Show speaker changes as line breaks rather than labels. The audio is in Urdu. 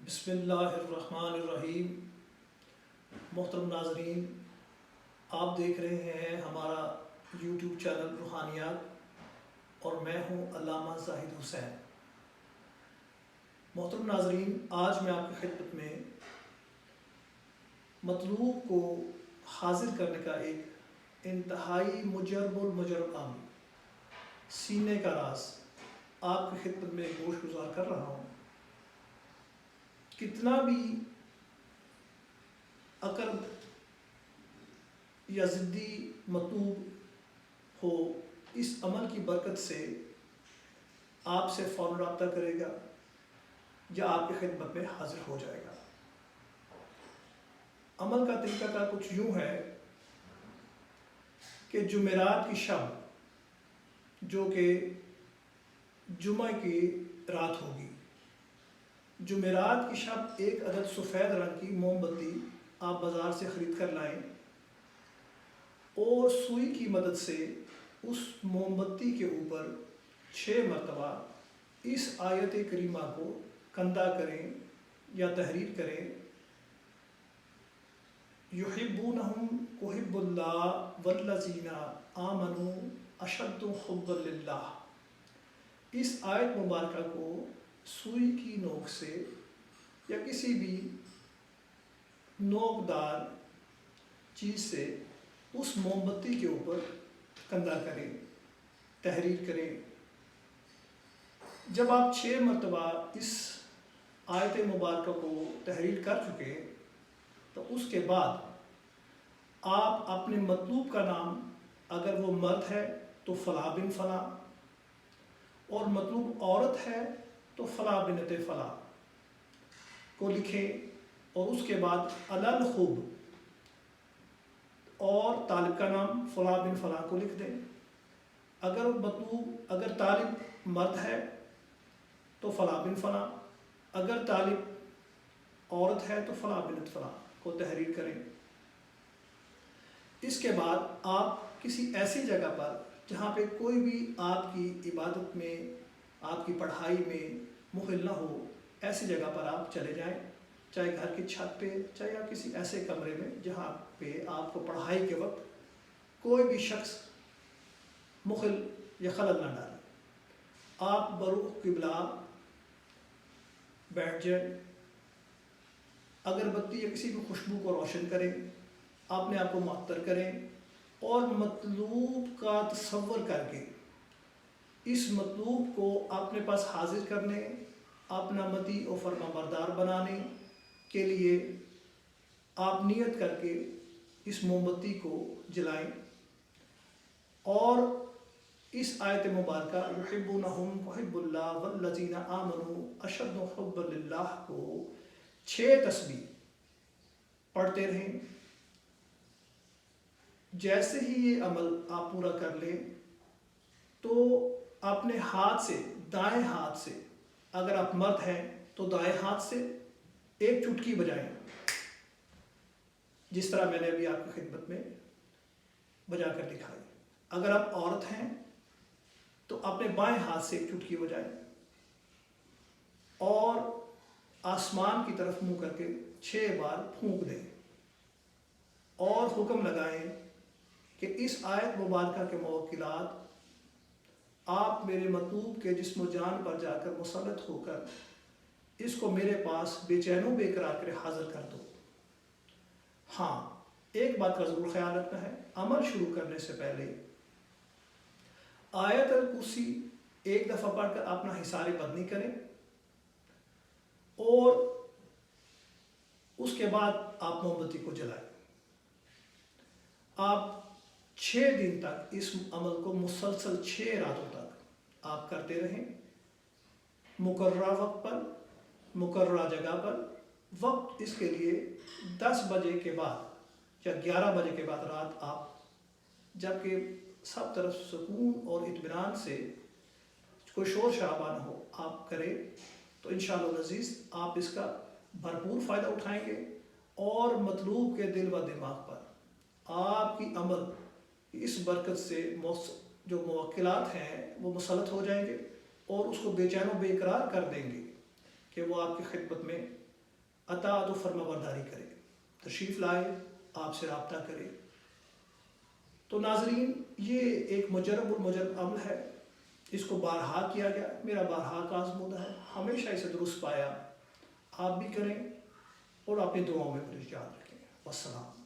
بسم اللہ الرحمن الرحیم۔ محترم ناظرین، آپ دیکھ رہے ہیں ہمارا یوٹیوب چینل روحانیات اور میں ہوں علامہ زاہد حسین۔ محترم ناظرین، آج میں آپ کی خدمت میں مطلوب کو حاضر کرنے کا ایک انتہائی مجرب المجرب عمل سینے کا راز آپ کی خدمت میں گوش گزار کر رہا ہوں۔ کتنا بھی اقرب یا ضدی مطلوب ہو، اس عمل کی برکت سے آپ سے فوراً رابطہ کرے گا یا آپ کی خدمت میں حاضر ہو جائے گا۔ عمل کا طریقہ کار کچھ یوں ہے کہ جمعرات کی شب، جو کہ جمعہ کی رات ہوگی، جمعرات کی شب ایک عدد سفید رنگ کی موم بتی آپ بازار سے خرید کر لائیں اور سوئی کی مدد سے اس موم بتی کے اوپر 6 مرتبہ اس آیت کریمہ کو کندہ کریں یا تحریر کریں: یحبونہم کحب اللہ والذین آمنوا اشد حبا للہ۔ اس آیت مبارکہ کو سوئی کی نوک سے یا کسی بھی نوکدار چیز سے اس موم بتی کے اوپر کندہ کریں، تحریر کریں۔ جب آپ 6 مرتبہ اس آیت مبارکہ کو تحریر کر چکے تو اس کے بعد آپ اپنے مطلوب کا نام، اگر وہ مرد ہے تو فلاں بن فلاں، اور مطلوب عورت ہے تو فلاں بنت فلاں کو لکھیں، اور اس کے بعد علل خوب اور طالب کا نام فلاں بن فلاں کو لکھ دیں۔ اگر طالب مرد ہے تو فلاں بن فلاں، اگر طالب عورت ہے تو فلاں بنت فلاں کو تحریر کریں۔ اس کے بعد آپ کسی ایسی جگہ پر جہاں پہ کوئی بھی آپ کی عبادت میں، آپ کی پڑھائی میں مخل نہ ہو، ایسی جگہ پر آپ چلے جائیں، چاہے گھر کی چھت پہ، چاہے یا کسی ایسے کمرے میں جہاں پہ آپ کو پڑھائی کے وقت کوئی بھی شخص مخل یا خلل نہ ڈالے۔ آپ برخ قبلہ بیٹھ جائیں، اگربتی یا کسی بھی خوشبو کو روشن کریں، اپنے آپ کو معطر کریں اور مطلوب کا تصور کر کے اس مطلوب کو اپنے پاس حاضر کرنے، اپنا مطیع و فرما بردار بنانے کے لیے آپ نیت کر کے اس موم بتی کو جلائیں اور اس آیت مبارکہ یحبونہم کحب اللہ والذین آمنوا اشد حبا للہ کو 6 تسبیح پڑھتے رہیں۔ جیسے ہی یہ عمل آپ پورا کر لیں تو اپنے ہاتھ سے، دائیں ہاتھ سے، اگر آپ مرد ہیں تو دائیں ہاتھ سے ایک چٹکی بجائیں، جس طرح میں نے ابھی آپ کی خدمت میں بجا کر دکھائی۔ اگر آپ عورت ہیں تو اپنے بائیں ہاتھ سے ایک چٹکی بجائیں اور آسمان کی طرف منہ کر کے 6 بار پھونک دیں اور حکم لگائیں کہ اس آیت مبارکہ کے موکلات آپ میرے مطلوب کے جسم و جان پر جا کر مسلط ہو کر اس کو میرے پاس بے چین و بے قرار کرے حاضر کر دو۔ ہاں، ایک بات کا ضرور خیال رکھنا ہے، عمل شروع کرنے سے پہلے آیت الکرسی ایک دفعہ پڑھ کر اپنا حصار بدنی کریں اور اس کے بعد آپ موم بتی کو جلائیں۔ آپ 6 دن تک اس عمل کو مسلسل 6 راتوں تک آپ کرتے رہیں، مقررہ وقت پر، مقررہ جگہ پر۔ وقت اس کے لیے 10 بجے کے بعد یا 11 بجے کے بعد رات آپ، جبکہ سب طرف سکون اور اطمینان سے کوئی شور شرابہ نہ ہو، آپ کریں تو انشاءاللہ العزیز آپ اس کا بھرپور فائدہ اٹھائیں گے اور مطلوب کے دل و دماغ پر آپ کی عمل اس برکت سے جو موکلات ہیں وہ مسلط ہو جائیں گے اور اس کو بے چین و بے قرار کر دیں گے کہ وہ آپ کی خدمت میں اطاعت و فرما برداری کرے، تشریف لائے، آپ سے رابطہ کرے۔ تو ناظرین، یہ ایک مجرب المجرب عمل ہے، اس کو بارہا کیا گیا، میرا بارہا کا آزمودہ ہے، ہمیشہ اسے درست پایا۔ آپ بھی کریں اور اپنی دعاؤں میں مجھے یاد رکھیں۔ والسلام۔